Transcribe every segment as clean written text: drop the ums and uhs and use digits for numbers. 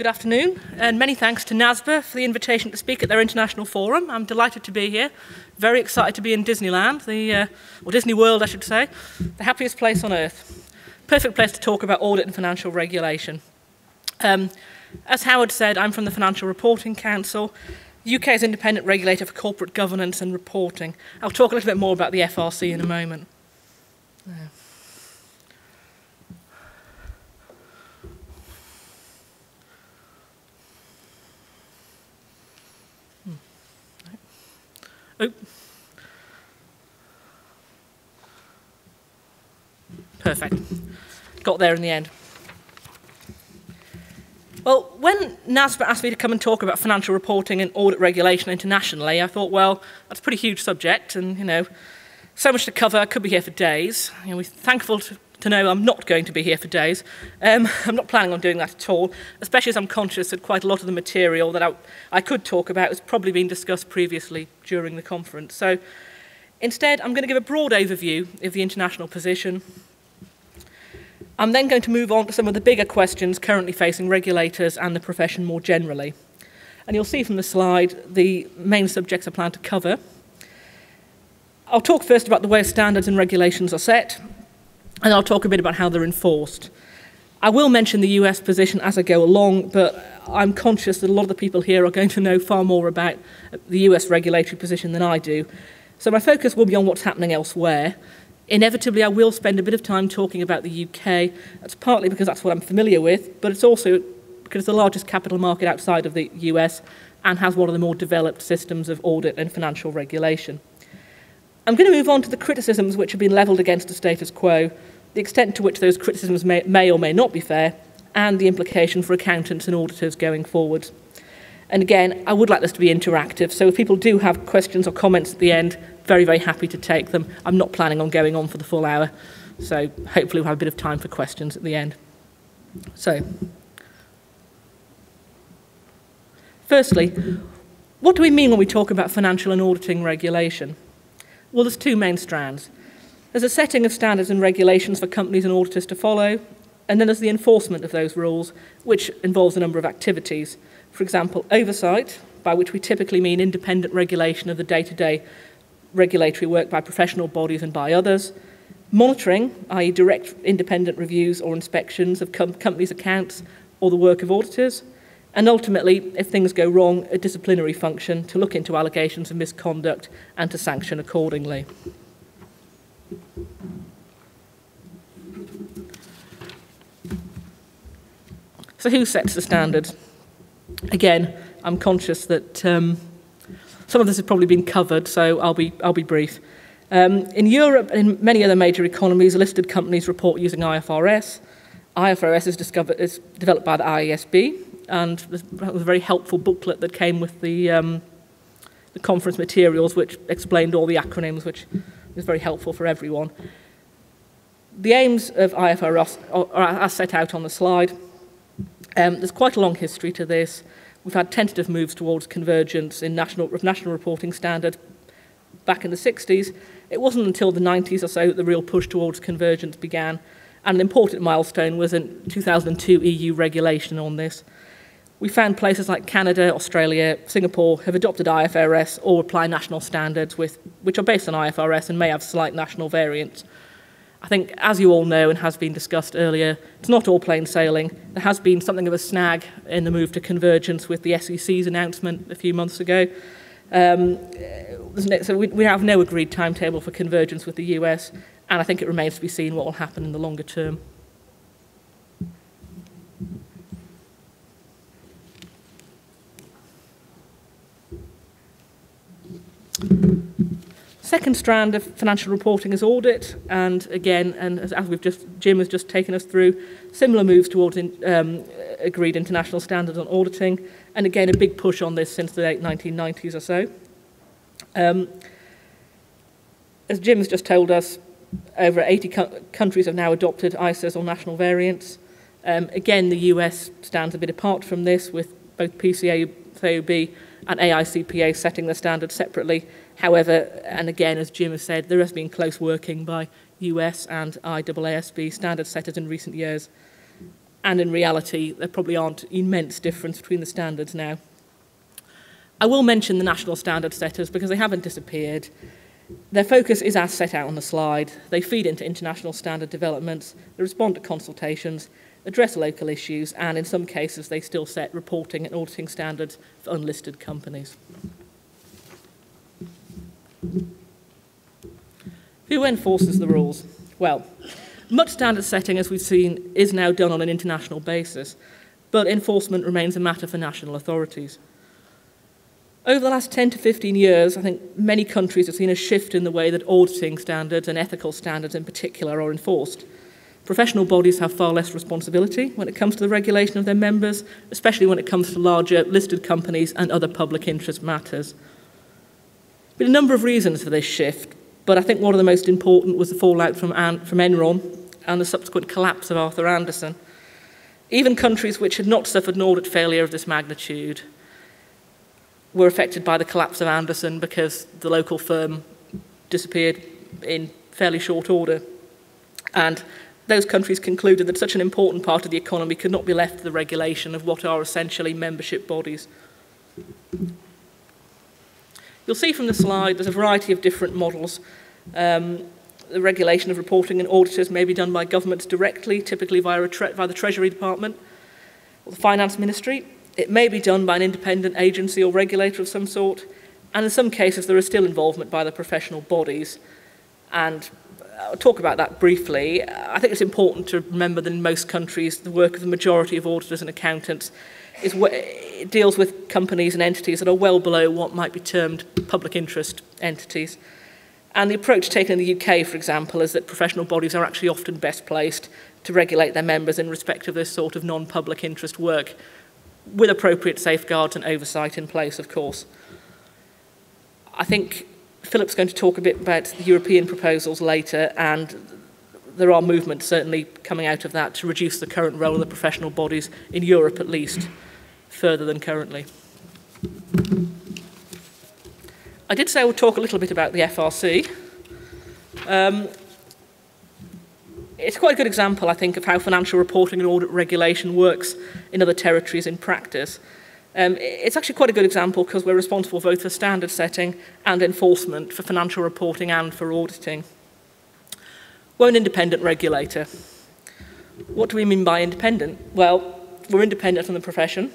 Good afternoon, and many thanks to NASBA for the invitation to speak at their international forum. I'm delighted to be here, very excited to be in Disneyland, or Disney World, I should say, the happiest place on earth. Perfect place to talk about audit and financial regulation. As Howard said, I'm from the Financial Reporting Council, UK's independent regulator for corporate governance and reporting. I'll talk a little bit more about the FRC in a moment. Oh. Perfect. Got there in the end. Well, when NASBA asked me to come and talk about financial reporting and audit regulation internationally, I thought, well, that's a pretty huge subject and, so much to cover. I could be here for days. We're thankful to know I'm not going to be here for days. I'm not planning on doing that at all, especially as I'm conscious that quite a lot of the material that I could talk about has probably been discussed previously during the conference. So instead, I'm going to give a broad overview of the international position. I'm then going to move on to some of the bigger questions currently facing regulators and the profession more generally. And you'll see from the slide the main subjects I plan to cover. I'll talk first about the way standards and regulations are set, and I'll talk a bit about how they're enforced. I will mention the US position as I go along, but I'm conscious that a lot of the people here are going to know far more about the US regulatory position than I do. So my focus will be on what's happening elsewhere. Inevitably, I will spend a bit of time talking about the UK. That's partly because that's what I'm familiar with, but it's also because it's the largest capital market outside of the US and has one of the more developed systems of audit and financial regulation. I'm going to move on to the criticisms which have been levelled against the status quo, the extent to which those criticisms may or may not be fair, and the implication for accountants and auditors going forward. And again, I would like this to be interactive, so if people do have questions or comments at the end, very, very happy to take them. I'm not planning on going on for the full hour, so hopefully we'll have a bit of time for questions at the end. So, firstly, what do we mean when we talk about financial and auditing regulation? Well, there's two main strands. There's a setting of standards and regulations for companies and auditors to follow, and then there's the enforcement of those rules, which involves a number of activities. For example, oversight, by which we typically mean independent regulation of the day-to-day regulatory work by professional bodies and by others. Monitoring, i.e. direct independent reviews or inspections of companies' accounts or the work of auditors. And ultimately, if things go wrong, a disciplinary function to look into allegations of misconduct and to sanction accordingly. So who sets the standards? Again, I'm conscious that some of this has probably been covered, so I'll be brief. In Europe and in many other major economies, listed companies report using IFRS. IFRS is developed by the IASB, and that was a very helpful booklet that came with the conference materials, which explained all the acronyms, which was very helpful for everyone. The aims of IFRS are set out on the slide. There's quite a long history to this. We've had tentative moves towards convergence in national reporting standards back in the 60s. It wasn't until the 90s or so that the real push towards convergence began, and an important milestone was in 2002 EU regulation on this. We found places like Canada, Australia, Singapore have adopted IFRS or apply national standards which are based on IFRS and may have slight national variants. I think, as you all know and has been discussed earlier, it's not all plain sailing. There has been something of a snag in the move to convergence with the SEC's announcement a few months ago. So we have no agreed timetable for convergence with the US, and I think it remains to be seen what will happen in the longer term. Second strand of financial reporting is audit, and again, and as Jim has just taken us through, similar moves towards agreed international standards on auditing, and again a big push on this since the late 1990s or so. As Jim has just told us, over 80 countries have now adopted ISAs or national variants. Again, the US stands a bit apart from this, with both PCAOB and AICPA setting their standards separately. However, and again, as Jim has said, there has been close working by US and IAASB standard setters in recent years. and in reality, there probably aren't immense difference between the standards now. I will mention the national standard setters because they haven't disappeared. Their focus is as set out on the slide. They feed into international standard developments, they respond to consultations, address local issues, and in some cases they still set reporting and auditing standards for unlisted companies. Who enforces the rules? Well, much standard setting, as we've seen, is now done on an international basis, but enforcement remains a matter for national authorities. Over the last 10 to 15 years, I think many countries have seen a shift in the way that auditing standards and ethical standards in particular are enforced. Professional bodies have far less responsibility when it comes to the regulation of their members, especially when it comes to larger listed companies and other public interest matters. There have been a number of reasons for this shift, but I think one of the most important was the fallout from Enron and the subsequent collapse of Arthur Andersen. Even countries which had not suffered an audit failure of this magnitude were affected by the collapse of Andersen because the local firm disappeared in fairly short order. And those countries concluded that such an important part of the economy could not be left to the regulation of what are essentially membership bodies. You'll see from the slide there's a variety of different models. The regulation of reporting and auditors may be done by governments directly, typically via the Treasury Department or the Finance Ministry. It may be done by an independent agency or regulator of some sort, and in some cases there is still involvement by the professional bodies. And I'll talk about that briefly. I think it's important to remember that in most countries the work of the majority of auditors and accountants it deals with companies and entities that are well below what might be termed public interest entities. And the approach taken in the UK, for example, is that professional bodies are actually often best placed to regulate their members in respect of this sort of non-public interest work, with appropriate safeguards and oversight in place, of course. I think Philip's going to talk a bit about the European proposals later, and there are movements certainly coming out of that to reduce the current role of the professional bodies, in Europe at least, further than currently. I did say I would talk a little bit about the FRC. It's quite a good example, I think, of how financial reporting and audit regulation works in other territories in practice. It's actually quite a good example because we're responsible both for standard setting and enforcement for financial reporting and for auditing. We're an independent regulator. What do we mean by independent? Well, we're independent from the profession.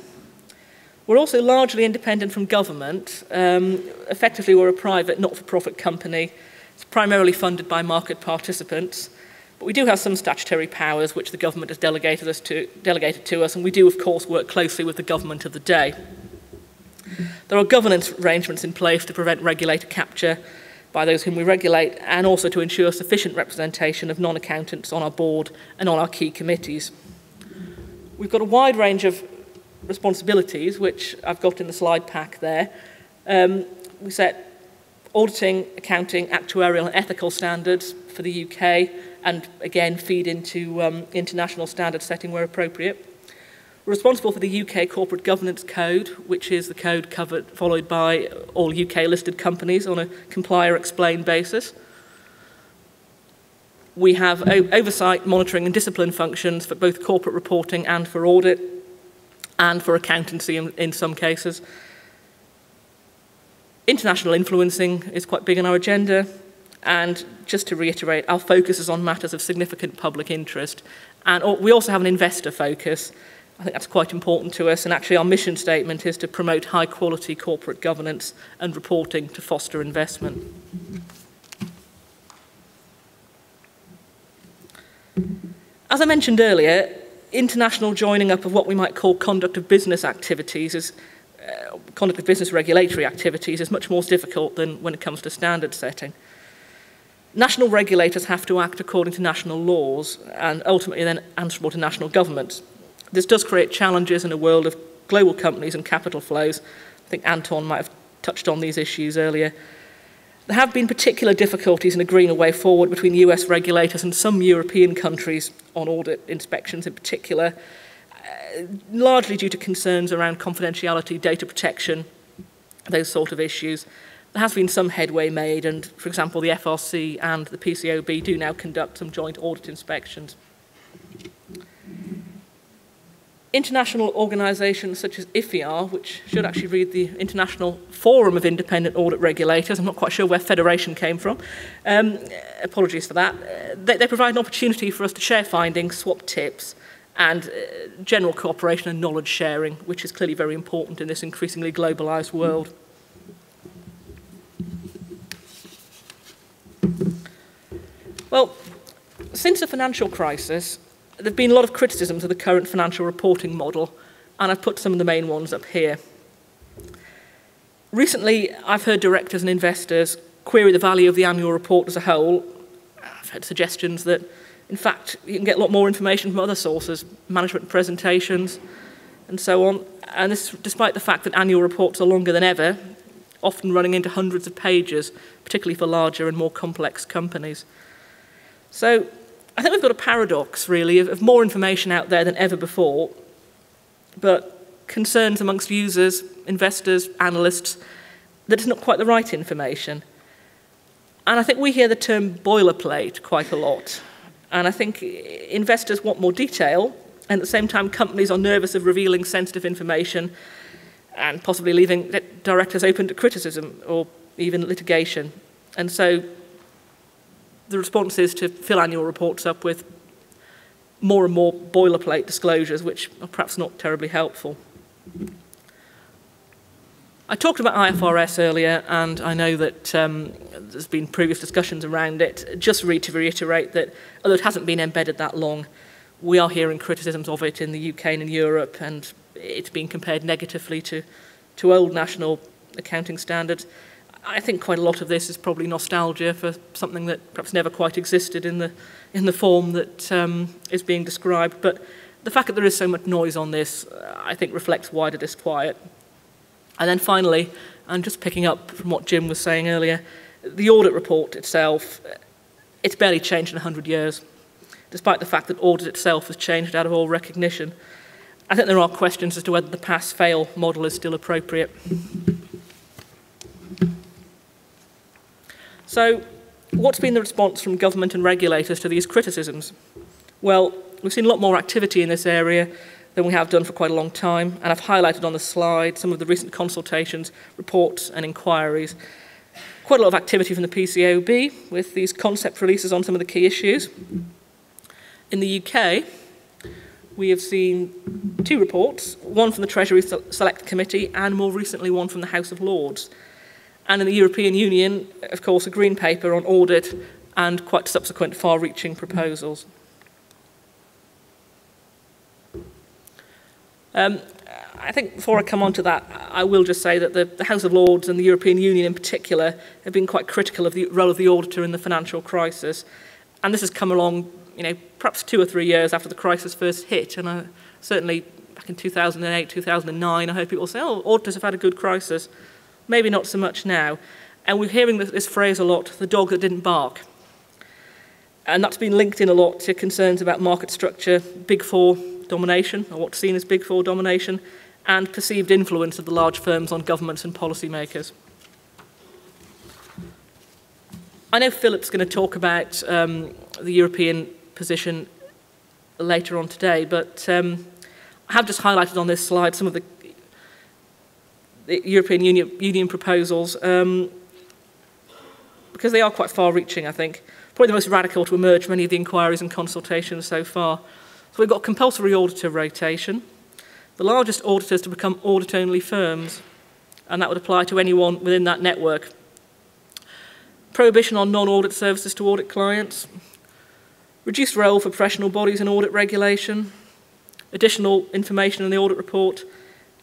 We're also largely independent from government. Effectively, we're a private, not-for-profit company. It's primarily funded by market participants. But we do have some statutory powers which the government has delegated to us, and we do, of course, work closely with the government of the day. There are governance arrangements in place to prevent regulator capture by those whom we regulate, and also to ensure sufficient representation of non-accountants on our board and on our key committees. We've got a wide range of responsibilities, which I've got in the slide pack there. We set auditing, accounting, actuarial and ethical standards for the UK, and again feed into international standard setting where appropriate. We're responsible for the UK Corporate Governance Code, which is the code followed by all UK listed companies on a comply or explain basis. We have oversight, monitoring and discipline functions for both corporate reporting and for audit, and for accountancy in some cases. International influencing is quite big on our agenda. And just to reiterate, our focus is on matters of significant public interest. And we also have an investor focus. I think that's quite important to us. And actually, our mission statement is to promote high-quality corporate governance and reporting to foster investment. As I mentioned earlier, international joining up of what we might call conduct of business activities conduct of business regulatory activities is much more difficult than when it comes to standard setting. National regulators have to act according to national laws and ultimately then answerable to national governments. This does create challenges in a world of global companies and capital flows. I think Anton might have touched on these issues earlier. There have been particular difficulties in agreeing a way forward between US regulators and some European countries on audit inspections in particular, largely due to concerns around confidentiality, data protection, those sort of issues. There has been some headway made, and, for example, the FRC and the PCOB do now conduct some joint audit inspections. international organisations such as IFIAR, which should actually read the International Forum of Independent Audit Regulators, I'm not quite sure where federation came from, apologies for that, they provide an opportunity for us to share findings, swap tips, and general cooperation and knowledge sharing, which is clearly very important in this increasingly globalised world. Well, since the financial crisis, there have been a lot of criticisms of the current financial reporting model, and I've put some of the main ones up here. Recently, I've heard directors and investors query the value of the annual report as a whole. I've had suggestions that, in fact, you can get a lot more information from other sources, management presentations, and so on. And this despite the fact that annual reports are longer than ever, often running into hundreds of pages, particularly for larger and more complex companies. So I think we've got a paradox, really, of more information out there than ever before, but concerns amongst users, investors, analysts, that it's not quite the right information. And I think we hear the term boilerplate quite a lot. And I think investors want more detail, and at the same time companies are nervous of revealing sensitive information and possibly leaving directors open to criticism or even litigation. And so the response is to fill annual reports up with more and more boilerplate disclosures, which are perhaps not terribly helpful. I talked about IFRS earlier, and I know that there's been previous discussions around it. Just to reiterate that, although it hasn't been embedded that long, we are hearing criticisms of it in the UK and in Europe, and it's being compared negatively to old national accounting standards. I think quite a lot of this is probably nostalgia for something that perhaps never quite existed in the form that is being described. But the fact that there is so much noise on this, I think, reflects wider disquiet. And then finally, and just picking up from what Jim was saying earlier, the audit report itself, it's barely changed in 100 years, despite the fact that audit itself has changed out of all recognition. I think there are questions as to whether the pass-fail model is still appropriate. So, what's been the response from government and regulators to these criticisms? Well, we've seen a lot more activity in this area than we have done for quite a long time, and I've highlighted on the slide some of the recent consultations, reports and inquiries. Quite a lot of activity from the PCAOB with these concept releases on some of the key issues. In the UK, we have seen 2 reports, one from the Treasury Select Committee and more recently one from the House of Lords. And in the European Union, of course, a green paper on audit and quite subsequent far-reaching proposals. I think before I come on to that, I will just say that the House of Lords and the European Union in particular have been quite critical of the role of the auditor in the financial crisis. And this has come along, perhaps 2 or 3 years after the crisis first hit. And certainly back in 2008, 2009, I heard people say, oh, auditors have had a good crisis. Maybe not so much now. And we're hearing this phrase a lot, the dog that didn't bark. And that's been linked in a lot to concerns about market structure, Big Four domination, or what's seen as Big Four domination, and perceived influence of the large firms on governments and policymakers. I know Philip's going to talk about the European position later on today, but I have just highlighted on this slide some of the European Union proposals because they are quite far-reaching, I think. Probably the most radical to emerge from any of the inquiries and consultations so far. So we've got compulsory auditor rotation, the largest auditors to become audit-only firms, and that would apply to anyone within that network. Prohibition on non-audit services to audit clients, reduced role for professional bodies in audit regulation, additional information in the audit report,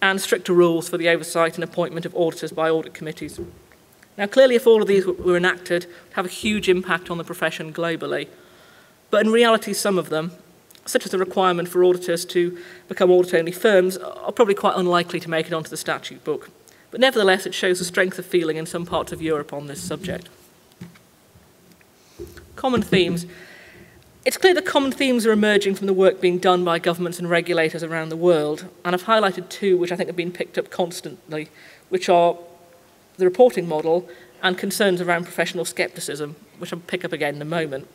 and stricter rules for the oversight and appointment of auditors by audit committees. Now, clearly, if all of these were enacted, it would have a huge impact on the profession globally. But in reality, some of them, such as the requirement for auditors to become audit-only firms, are probably quite unlikely to make it onto the statute book. But nevertheless, it shows the strength of feeling in some parts of Europe on this subject. Common themes. It's clear that common themes are emerging from the work being done by governments and regulators around the world, and I've highlighted 2 which I think have been picked up constantly, which are the reporting model and concerns around professional scepticism, which I'll pick up again in a moment.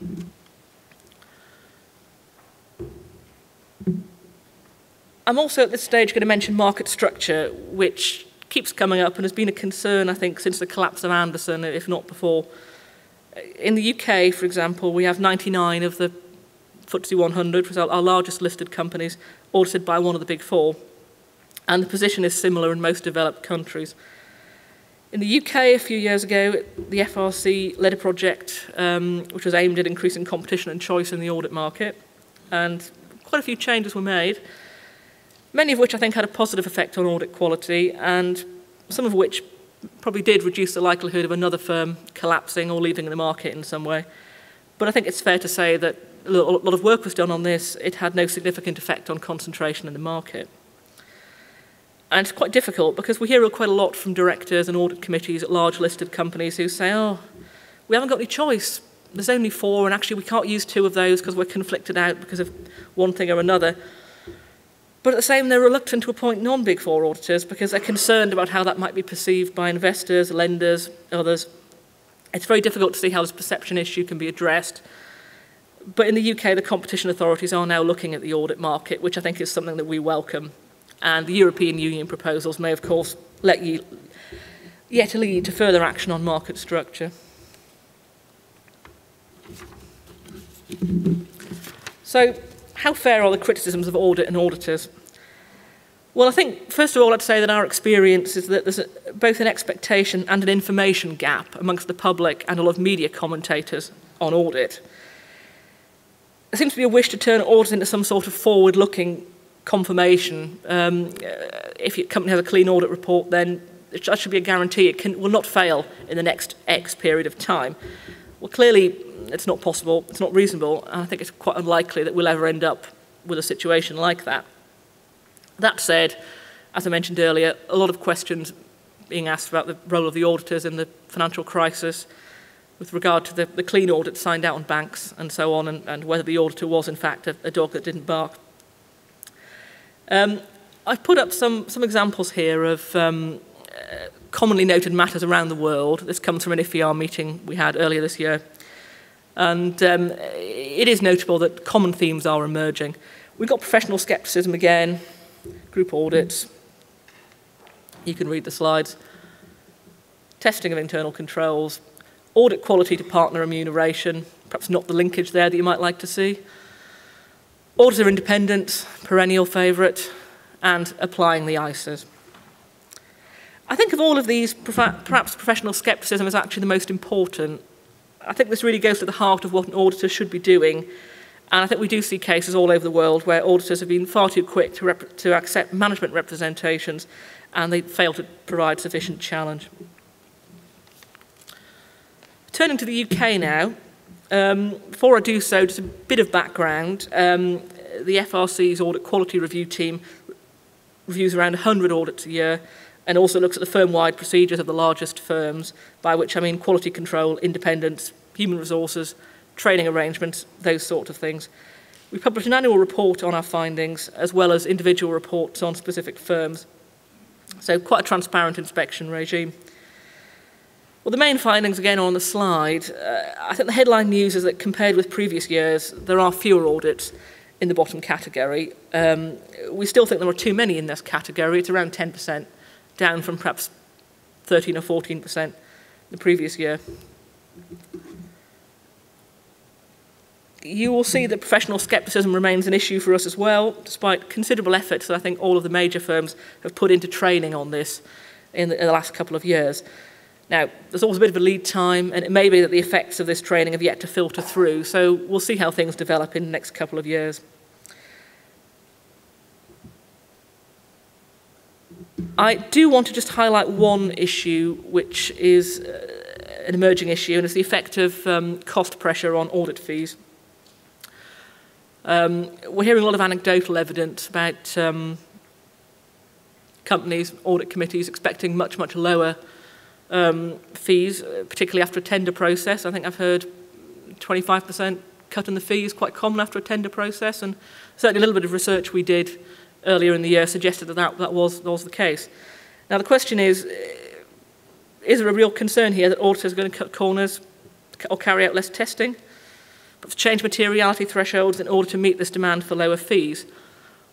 I'm also at this stage going to mention market structure, which keeps coming up and has been a concern, I think, since the collapse of Anderson, if not before. In the UK, for example, we have 99 of the FTSE 100, which are our largest listed companies, audited by one of the big four. And the position is similar in most developed countries. In the UK, a few years ago, the FRC led a project which was aimed at increasing competition and choice in the audit market. And quite a few changes were made, many of which I think had a positive effect on audit quality, and some of which probably did reduce the likelihood of another firm collapsing or leaving the market in some way. But I think it's fair to say that a lot of work was done on this. It had no significant effect on concentration in the market. And it's quite difficult because we hear quite a lot from directors and audit committees at large listed companies who say, oh, we haven't got any choice. There's only 4, and actually we can't use 2 of those because we're conflicted out because of one thing or another. But at the same, they're reluctant to appoint non-Big Four auditors because they're concerned about how that might be perceived by investors, lenders, others. It's very difficult to see how this perception issue can be addressed. But in the UK, the competition authorities are now looking at the audit market, which I think is something that we welcome. And the European Union proposals may, of course, yet lead to further action on market structure. So, how fair are the criticisms of audit and auditors? Well, I think, first of all, I'd say that our experience is that there's both an expectation and an information gap amongst the public and a lot of media commentators on audit. There seems to be a wish to turn audit into some sort of forward-looking confirmation. If your company has a clean audit report, then that should be a guarantee it will not fail in the next X period of time. Well, clearly, it's not possible, it's not reasonable, and I think it's quite unlikely that we'll ever end up with a situation like that. That said, as I mentioned earlier, a lot of questions being asked about the role of the auditors in the financial crisis with regard to the clean audit signed out on banks and so on, and whether the auditor was in fact a dog that didn't bark. I've put up some examples here of commonly noted matters around the world. This comes from an IFER meeting we had earlier this year. And it is notable that common themes are emerging. We've got professional scepticism again, group audits. You can read the slides. Testing of internal controls, audit quality to partner remuneration, perhaps not the linkage there that you might like to see. Auditor independence, perennial favourite, and applying the ISAs. I think of all of these, perhaps professional scepticism is actually the most important. I think this really goes to the heart of what an auditor should be doing. And I think we do see cases all over the world where auditors have been far too quick to accept management representations, and they fail to provide sufficient challenge. Turning to the UK now, before I do so, just a bit of background. The FRC's audit quality review team reviews around 100 audits a year and also looks at the firm-wide procedures of the largest firms, by which I mean quality control, independence, human resources, training arrangements, those sort of things. We publish an annual report on our findings, as well as individual reports on specific firms. So quite a transparent inspection regime. Well, the main findings, again, are on the slide. I think the headline news is that compared with previous years, there are fewer audits in the bottom category. We still think there are too many in this category. It's around 10%, down from perhaps 13 or 14% the previous year. You will see that professional scepticism remains an issue for us as well, despite considerable efforts that I think all of the major firms have put into training on this in the last couple of years. Now, there's always a bit of a lead time, and it may be that the effects of this training have yet to filter through, so we'll see how things develop in the next couple of years. I do want to just highlight one issue, which is an emerging issue, and it's the effect of cost pressure on audit fees. We're hearing a lot of anecdotal evidence about companies, audit committees expecting much, much lower fees, particularly after a tender process. I think I've heard 25% cut in the fee is quite common after a tender process, and certainly a little bit of research we did earlier in the year suggested that was the case. Now the question is there a real concern here that auditors are going to cut corners or carry out less testing, but to change materiality thresholds in order to meet this demand for lower fees?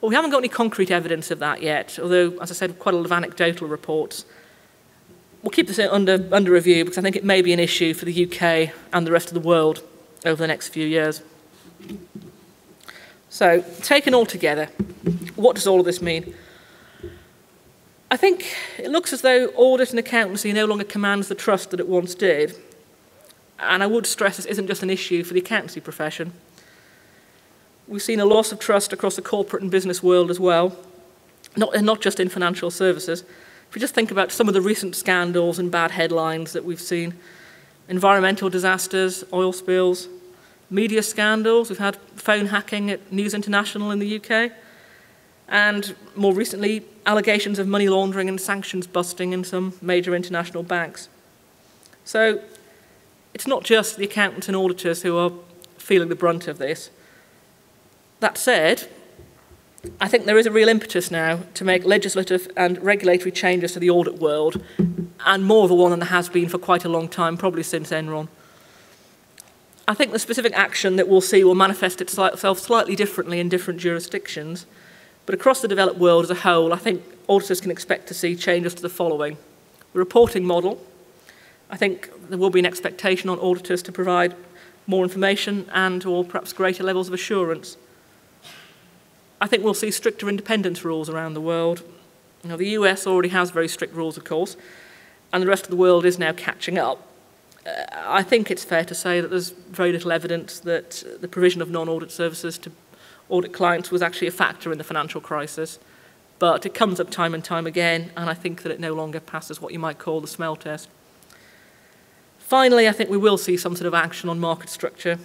Well, we haven't got any concrete evidence of that yet, although, as I said, quite a lot of anecdotal reports. We'll keep this under review because I think it may be an issue for the UK and the rest of the world over the next few years. So, taken all together, what does all of this mean? I think it looks as though audit and accountancy no longer commands the trust that it once did. And I would stress this isn't just an issue for the accountancy profession. We've seen a loss of trust across the corporate and business world as well, not just in financial services. If we just think about some of the recent scandals and bad headlines that we've seen, environmental disasters, oil spills, media scandals, we've had phone hacking at News International in the UK, and more recently, allegations of money laundering and sanctions busting in some major international banks. So it's not just the accountants and auditors who are feeling the brunt of this. That said, I think there is a real impetus now to make legislative and regulatory changes to the audit world, and more of a one than there has been for quite a long time, probably since Enron. I think the specific action that we'll see will manifest itself slightly differently in different jurisdictions, but across the developed world as a whole, I think auditors can expect to see changes to the following. The reporting model. I think there will be an expectation on auditors to provide more information and or perhaps greater levels of assurance. I think we'll see stricter independence rules around the world. Now, the US already has very strict rules, of course, and the rest of the world is now catching up. I think it's fair to say that there's very little evidence that the provision of non-audit services to audit clients was actually a factor in the financial crisis, but it comes up time and time again, and I think that it no longer passes what you might call the smell test. Finally, I think we will see some sort of action on market structure,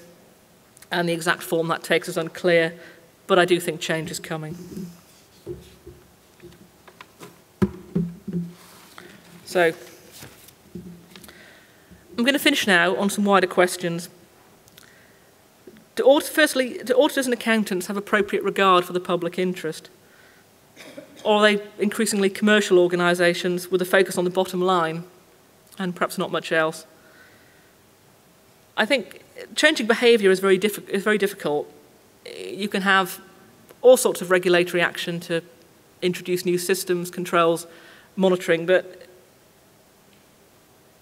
and the exact form that takes is unclear, but I do think change is coming. So, I'm going to finish now on some wider questions. Firstly, do auditors and accountants have appropriate regard for the public interest? Or are they increasingly commercial organisations with a focus on the bottom line and perhaps not much else? I think changing behaviour is very difficult. You can have all sorts of regulatory action to introduce new systems, controls, monitoring, but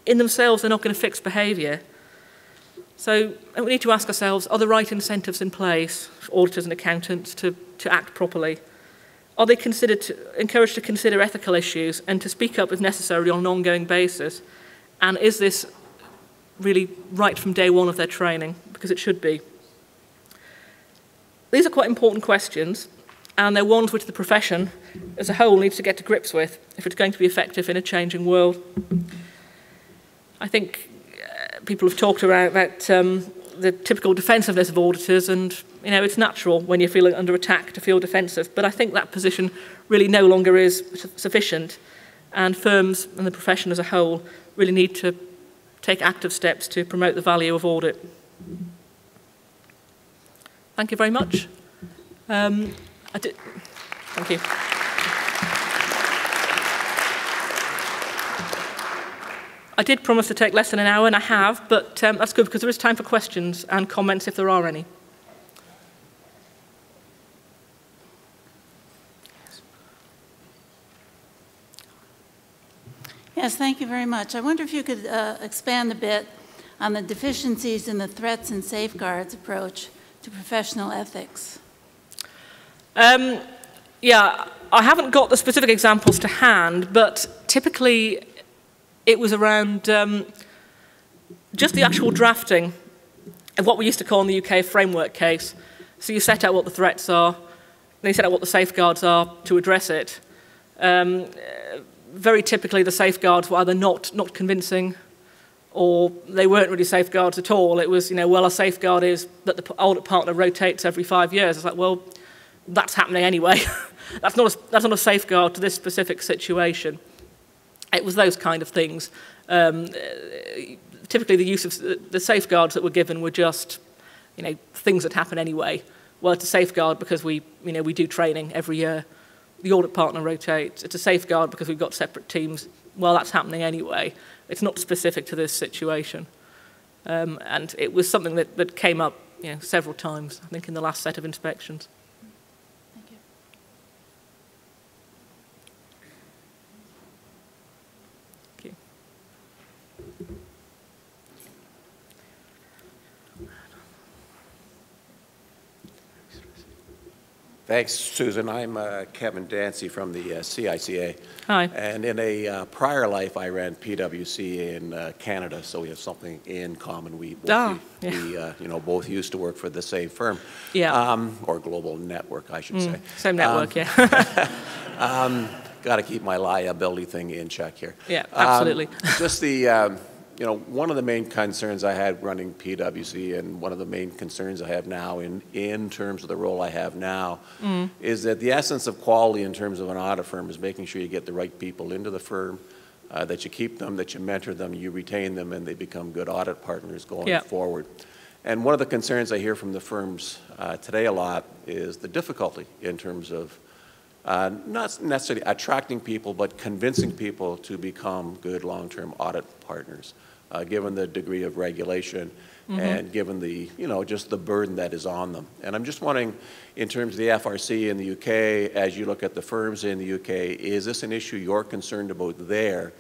in themselves they're not going to fix behaviour. So we need to ask ourselves, are the right incentives in place for auditors and accountants to act properly? Are they encouraged to consider ethical issues and to speak up if necessary on an ongoing basis? And is this really right from day one of their training? Because it should be. These are quite important questions, and they're ones which the profession as a whole needs to get to grips with if it's going to be effective in a changing world. I think people have talked about the typical defensiveness of auditors, and it's natural when you're feeling under attack to feel defensive, but I think that position really no longer is sufficient, and firms and the profession as a whole really need to take active steps to promote the value of audit. Thank you very much. Thank you. I did promise to take less than an hour, and I have, but that's good because there is time for questions and comments if there are any. Yes, thank you very much. I wonder if you could expand a bit on the deficiencies in the threats and safeguards approach to professional ethics. Yeah, I haven't got the specific examples to hand, but typically it was around just the actual drafting of what we used to call in the UK a framework case. So you set out what the threats are, then you set out what the safeguards are to address it. Very typically the safeguards were either not convincing, or they weren't really safeguards at all. It was, well, a safeguard is that the audit partner rotates every 5 years. It's like, well, that's happening anyway. that's not a safeguard to this specific situation. It was those kind of things. Typically the use of the safeguards that were given were just, things that happen anyway. Well, it's a safeguard because we do training every year. The audit partner rotates. It's a safeguard because we've got separate teams. Well, that's happening anyway. It's not specific to this situation. And it was something that came up several times, I think, in the last set of inspections. Thank you. Thanks, Susan. I'm Kevin Dancy from the CICA. Hi. And in a prior life, I ran PwC in Canada, so we have something in common. We both used to work for the same firm, or global network, I should say. Same network, yeah. Got to keep my liability thing in check here. Yeah, absolutely. Just the one of the main concerns I had running PwC, and one of the main concerns I have now in terms of the role I have now, is that the essence of quality in terms of an audit firm is making sure you get the right people into the firm, that you keep them, that you mentor them, you retain them, and they become good audit partners going forward. And one of the concerns I hear from the firms today a lot is the difficulty in terms of not necessarily attracting people, but convincing people to become good long-term audit partners, given the degree of regulation and given the, just the burden that is on them. And I'm just wondering, in terms of the FRC in the UK, as you look at the firms in the UK, is this an issue you're concerned about there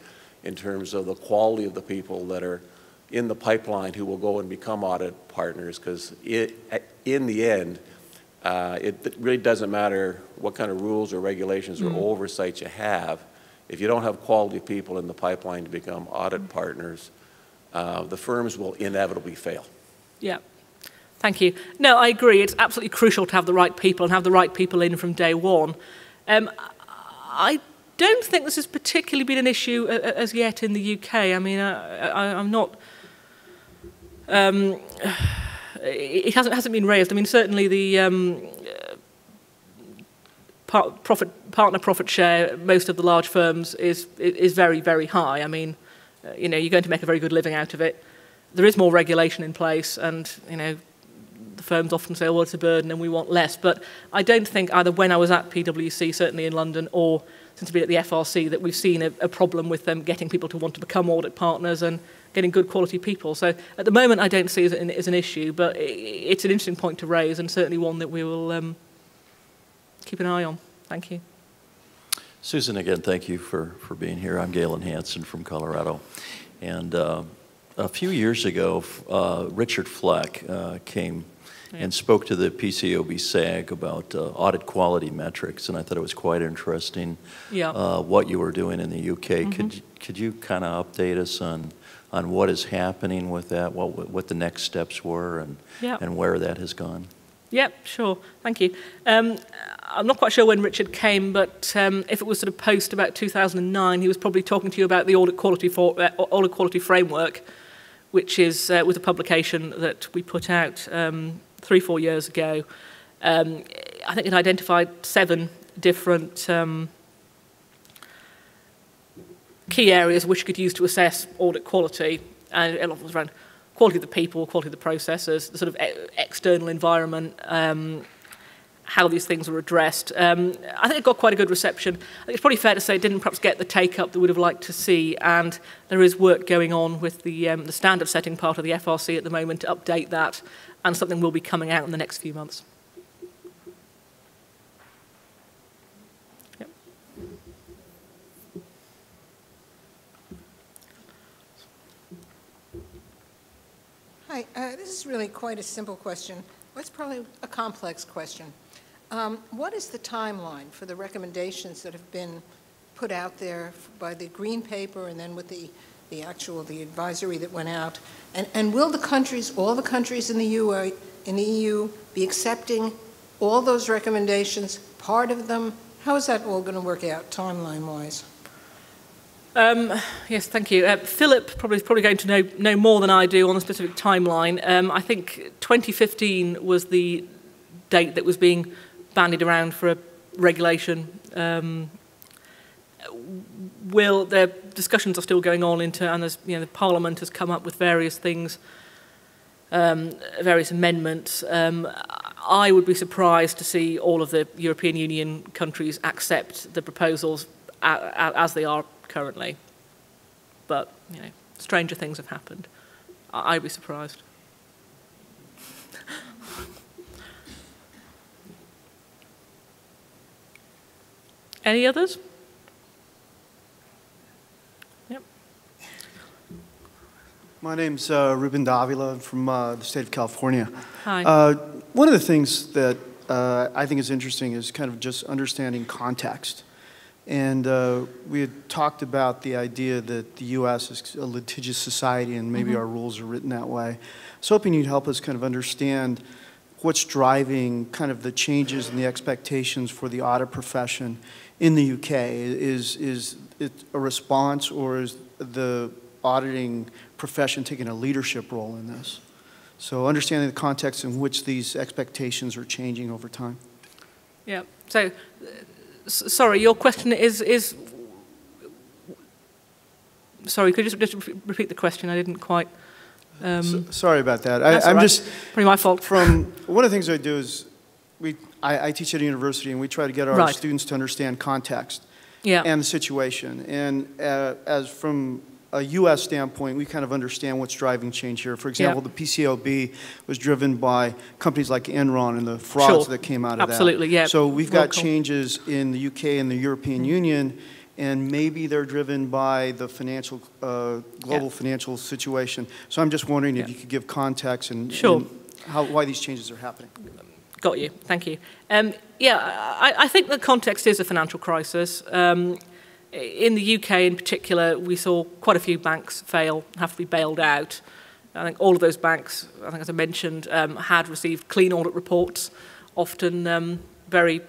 in terms of the quality of the people that are in the pipeline who will go and become audit partners? Because in the end, it really doesn't matter what kind of rules or regulations or oversight you have. If you don't have quality people in the pipeline to become audit partners, the firms will inevitably fail. Yeah. Thank you. No, I agree. It's absolutely crucial to have the right people and have the right people in from day one. I don't think this has particularly been an issue as yet in the UK. I mean, I'm not... it hasn't been raised. I mean, certainly the partner profit share, most of the large firms, is very, very high. I mean, you're going to make a very good living out of it. There is more regulation in place, and the firms often say, "Oh, it's a burden, and we want less." But I don't think either when I was at PwC, certainly in London, or since I've been at the FRC, that we've seen a problem with them getting people to want to become audit partners and getting good quality people. So at the moment, I don't see it as an issue, but it's an interesting point to raise, and certainly one that we will keep an eye on. Thank you. Susan, again, thank you for being here. I'm Galen Hansen from Colorado. And a few years ago, Richard Fleck came and spoke to the PCAOB SAG about audit quality metrics, and I thought it was quite interesting what you were doing in the UK. Could you kind of update us on what is happening with that, what the next steps were, and where that has gone? Yeah, sure. Thank you. I'm not quite sure when Richard came, but if it was sort of post about 2009, he was probably talking to you about the audit quality framework, which is was a publication that we put out 3-4 years ago. I think it identified 7 different key areas which you could use to assess audit quality, and a lot was around quality of the people, quality of the processes, the sort of external environment, how these things were addressed. I think it got quite a good reception. I think it's probably fair to say it didn't perhaps get the take-up that we would have liked to see, and there is work going on with the standard-setting part of the FRC at the moment to update that, and something will be coming out in the next few months. Yep. Hi, this is really quite a simple question. Well, it's probably a complex question. What is the timeline for the recommendations that have been put out there by the green paper and then with the advisory that went out? And will the countries, all the countries in the EU, be accepting all those recommendations, part of them? How is that all going to work out timeline-wise? Yes, thank you. Philip probably going to know more than I do on the specific timeline. I think 2015 was the date that was being bandied around for a regulation. The discussions are still going on and the Parliament has come up with various things, various amendments. I would be surprised to see all of the European Union countries accept the proposals as they are currently, but stranger things have happened. I'd be surprised. Any others? Yep. My name's Ruben Davila. I'm from the state of California. Hi. One of the things that I think is interesting is kind of just understanding context. And we had talked about the idea that the U.S. is a litigious society and maybe our rules are written that way. I was hoping you'd help us kind of understand what's driving kind of the changes in the expectations for the audit profession in the UK. Is it a response, or is the auditing profession taking a leadership role in this? So understanding the context in which these expectations are changing over time. Yeah. So, sorry, your question is. Sorry, could you just repeat the question? I didn't quite. Sorry about that. I'm right. just probably my fault. One of the things I do is I teach at a university, and we try to get our students to understand context and the situation. And as from a U.S. standpoint, we kind of understand what's driving change here. For example, the PCAOB was driven by companies like Enron and the frauds that came out of that. Absolutely, yeah. So we've got changes in the UK and the European Union, and maybe they're driven by the financial, global financial situation. So I'm just wondering if you could give context and why these changes are happening. Got you. Thank you. I think the context is a financial crisis. In the UK in particular, we saw quite a few banks fail, have to be bailed out. I think all of those banks, I think as I mentioned, had received clean audit reports, often very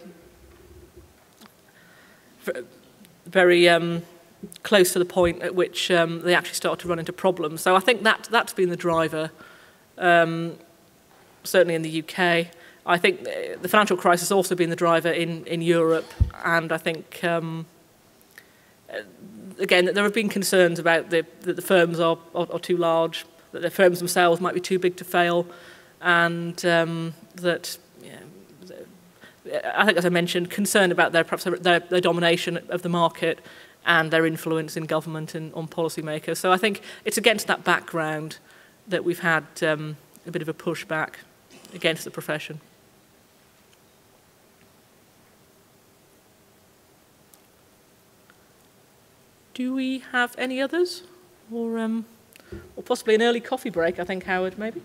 close to the point at which they actually start to run into problems. So I think that's been the driver, certainly in the UK. I think the financial crisis has also been the driver in Europe, and I think again, there have been concerns about that the firms are too large, that the firms themselves might be too big to fail, and that I think, as I mentioned, concern about perhaps their domination of the market and their influence in government and on policymakers. So I think it's against that background that we've had a bit of a pushback against the profession. Do we have any others? Or possibly an early coffee break, I think, Howard, maybe?